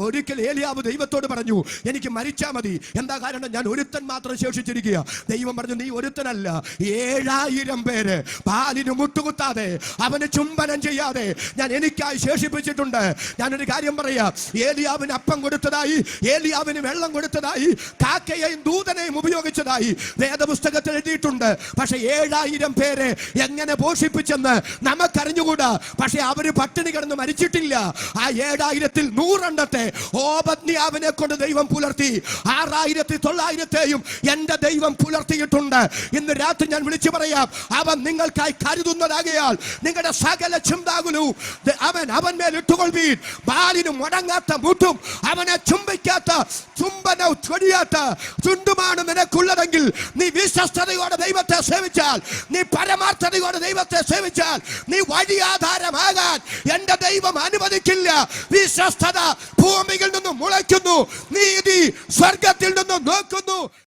ഒരിക്കൽ ഏലിയാവ് ദൈവത്തോട് പറഞ്ഞു, എനിക്ക് മരിച്ചാൽ മതി. എന്താ കാരണം? ഞാൻ ഒരുത്തൻ മാത്രം ശേഷിച്ചിരിക്കുക. ദൈവം പറഞ്ഞു, നീ ഒരുത്തനല്ല, 7000 പേര് പാലിന് മുട്ടുകുത്താതെ, അവന് ചുംബനം ചെയ്യാതെ ഞാൻ എനിക്കായി ശേഷിപ്പിച്ചിട്ടുണ്ട്. ഞാനൊരു കാര്യം പറയാം, ഏലിയാവിന് അപ്പം കൊടുത്തതായി, ഏലിയാവിന് വെള്ളം കൊടുത്തതായി, കാക്കയെയും ദൂതനെയും ഉപയോഗിച്ചതായി വേദപുസ്തകത്തിൽ എഴുതിയിട്ടുണ്ട്. പക്ഷെ 7000 പേരെ എങ്ങനെ പോഷിപ്പിച്ചെന്ന് നമുക്കറിഞ്ഞുകൂടാ. പക്ഷെ അവര് പട്ടിണി കിടന്ന് മരിച്ചിട്ടില്ല. ആ 7000-ൽ 100 എണ്ണത്തെ ഓബദ്യാവിനെ കൊണ്ട് ദൈവം പുലർത്തി. 6900-യും എന്റെ ദൈവം പുലർത്തിയിട്ടുണ്ട്. ഇന്ന് രാത്രി ഞാൻ വിളിച്ചു പറയാം, അവൻ നിങ്ങൾക്കായി കരുതുന്നതാകയാൽ നിങ്ങളുടെ സകല ചിന്താകുലവും അവൻ മേൽ ഇട്ടുകൊള്ളുവീൻ. ബാലിന് മുടങ്ങാത്ത മുട്ടും അവനെ ചുംബിക്കാത്ത ചുംബനം ചൊടിയാത്ത ചുണ്ടുമാണ് നിനക്കുള്ളതെങ്കിൽ, നീ വിശ്വസ്തയോടെ ദൈവത്തെ സേവിച്ചാൽ, നീ പരമാർത്ഥതയോടെ ദൈവത്തെ സേവിച്ചാൽ, നീ വഴിയാധാരമാകാൻ എന്റെ ദൈവം അനുവദിക്കില്ല. വിശ്വസ്തത ഭൂമിയിൽ നിന്നും മുളയ്ക്കുന്നു, നീതി സ്വർഗത്തിൽ നിന്നും നോക്കുന്നു.